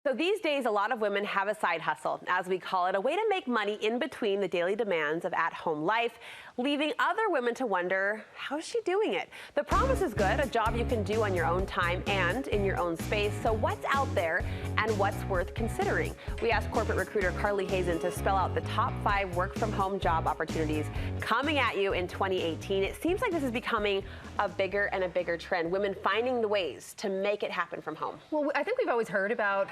So these days, a lot of women have a side hustle, as we call it, a way to make money in between the daily demands of at-home life, leaving other women to wonder, how's she doing it? The promise is good, a job you can do on your own time and in your own space. So what's out there and what's worth considering? We asked corporate recruiter Carly Hazen to spell out the top 5 work-from-home job opportunities coming at you in 2018. It seems like this is becoming a bigger and a bigger trend, women finding the ways to make it happen from home. Well, I think we've always heard about,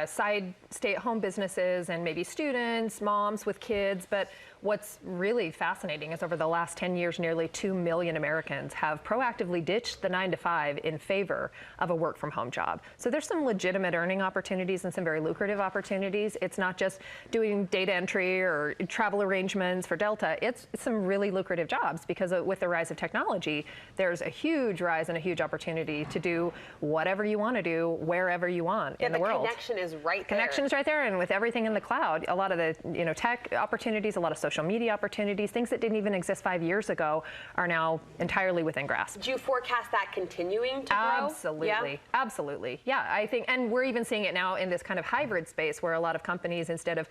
side stay-at-home businesses and maybe students, moms with kids, but what's really fascinating is over the last 10 years, nearly 2 million Americans have proactively ditched the 9-to-5 in favor of a work-from-home job. So there's some legitimate earning opportunities and some very lucrative opportunities. It's not just doing data entry or travel arrangements for Delta. It's some really lucrative jobs because with the rise of technology, there's a huge rise and a huge opportunity to do whatever you want to do, wherever you want in the world. The connection is right there. Connection is right there, and with everything in the cloud, a lot of the tech opportunities, a lot of social media opportunities, things that didn't even exist 5 years ago are now entirely within grasp. Do you forecast that continuing to grow? Absolutely. Yeah? Absolutely. Yeah, I think, and we're even seeing it now in this kind of hybrid space where a lot of companies, instead of,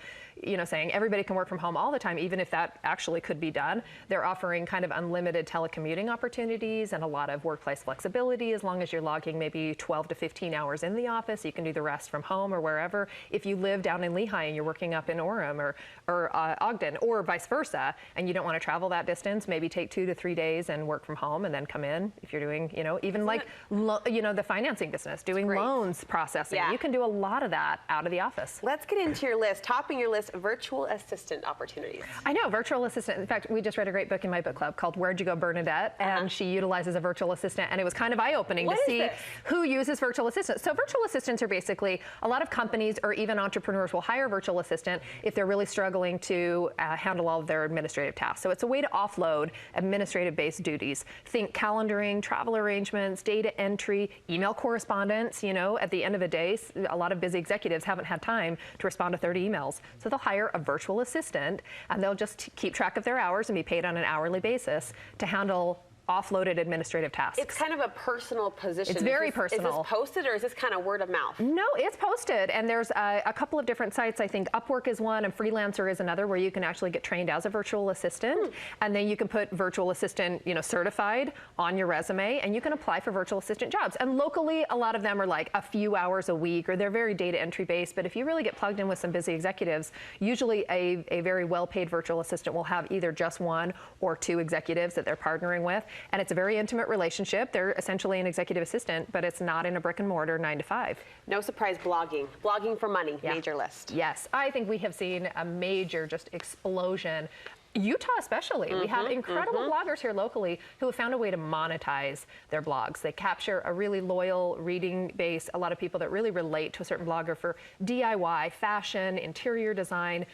saying everybody can work from home all the time, even if that actually could be done, they're offering kind of unlimited telecommuting opportunities and a lot of workplace flexibility as long as you're logging maybe 12 to 15 hours in the office. You can do the rest from home or wherever. If you live down in Lehigh and you're working up in Orem or Ogden or vice versa, and you don't want to travel that distance, maybe take 2 to 3 days and work from home and then come in. If you're doing, even like, the financing business, doing loans processing, you can do a lot of that out of the office. Let's get into your list. Topping your list, virtual assistant opportunities. I know, virtual assistant. In fact, we just read a great book in my book club called Where'd You Go, Bernadette? And she utilizes a virtual assistant, and it was kind of eye-opening to see who uses virtual assistants. So virtual assistants are basically, a lot of companies or even entrepreneurs will hire a virtual assistant if they're really struggling to handle all of their administrative tasks. So it's a way to offload administrative-based duties. Think calendaring, travel arrangements, data entry, email correspondence. At the end of the day, a lot of busy executives haven't had time to respond to 30 emails. So they'll hire a virtual assistant, and they'll just keep track of their hours and be paid on an hourly basis to handle offloaded administrative tasks. It's kind of a personal position. It's very personal. Is this posted or is this kind of word of mouth? No, it's posted, and there's a couple of different sites. I think Upwork is one and Freelancer is another where you can actually get trained as a virtual assistant, and then you can put virtual assistant, certified on your resume, and you can apply for virtual assistant jobs. And locally, a lot of them are like a few hours a week, or they're very data entry based, but if you really get plugged in with some busy executives, usually a very well-paid virtual assistant will have either just 1 or 2 executives that they're partnering with. And it's a very intimate relationship. They're essentially an executive assistant, but it's not in a brick and mortar 9-to-5. No surprise, blogging. Blogging for money, major list. Yes, I think we have seen a major just explosion. Utah especially. We have incredible bloggers here locally who have found a way to monetize their blogs. They capture a really loyal reading base, a lot of people that really relate to a certain blogger for DIY, fashion, interior design,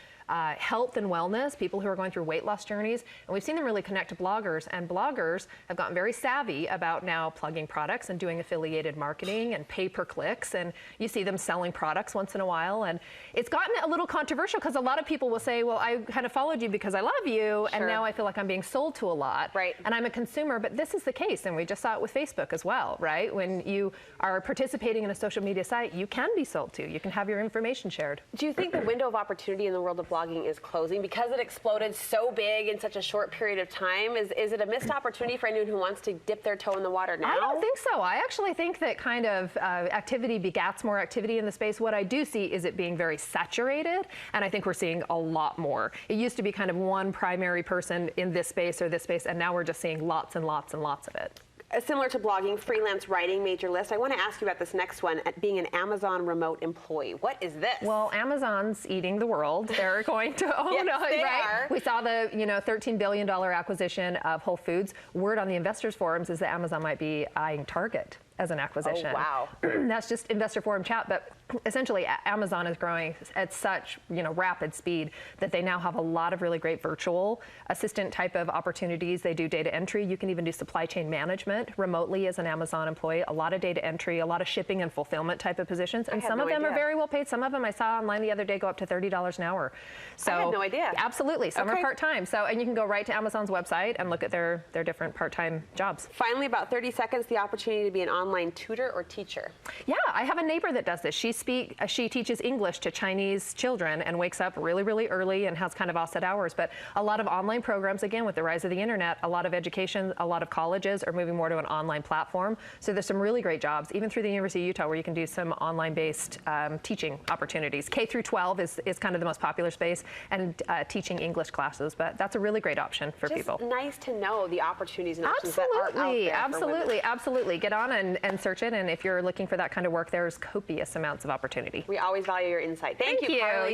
health and wellness, people who are going through weight loss journeys. And we've seen them really connect to bloggers, and bloggers have gotten very savvy about now plugging products and doing affiliated marketing and pay-per-clicks, and you see them selling products once in a while. And it's gotten a little controversial because a lot of people will say, well, I kind of followed you because I love you, and now I feel like I'm being sold to a lot. Right. And I'm a consumer, but this is the case, and we just saw it with Facebook as well, right? When you are participating in a social media site, you can be sold to. You can have your information shared. Do you think the window of opportunity in the world of blogging is closing because it exploded so big in such a short period of time? Is it a missed opportunity for anyone who wants to dip their toe in the water now? I don't think so. I actually think that kind of activity begats more activity in the space. What I do see is it being very saturated, and I think we're seeing a lot more. It used to be kind of one primary person in this space or this space, and now we're just seeing lots and lots and lots of it. Similar to blogging, freelance writing, major list. I want to ask you about this next one, at being an Amazon remote employee. What is this? Well, Amazon's eating the world. They're going to own, right? We saw the $13 billion acquisition of Whole Foods. Word on the investors forums is that Amazon might be eyeing Target as an acquisition. Oh, wow. That's just investor forum chat, but essentially Amazon is growing at such rapid speed that they now have a lot of really great virtual assistant type of opportunities. They do data entry. You can even do supply chain management remotely as an Amazon employee. A lot of data entry, a lot of shipping and fulfillment type of positions, and some of them are very well paid. Some of them I saw online the other day go up to $30 an hour. So I had no idea. Absolutely, some are part-time. So, and you can go right to Amazon's website and look at their different part-time jobs. Finally, about 30 seconds, the opportunity to be an online online tutor or teacher? Yeah, I have a neighbor that does this. She teaches English to Chinese children and wakes up really, really early and has kind of offset hours. But a lot of online programs, again, with the rise of the internet, a lot of education, a lot of colleges are moving more to an online platform. So there's some really great jobs, even through the University of Utah, where you can do some online-based teaching opportunities. K through 12 is kind of the most popular space, and teaching English classes. But that's a really great option for people. Nice to know the opportunities and options that are out there. Absolutely. Get on and search it. And if you're looking for that kind of work, there's copious amounts of opportunity. We always value your insight. Thank you, Carly.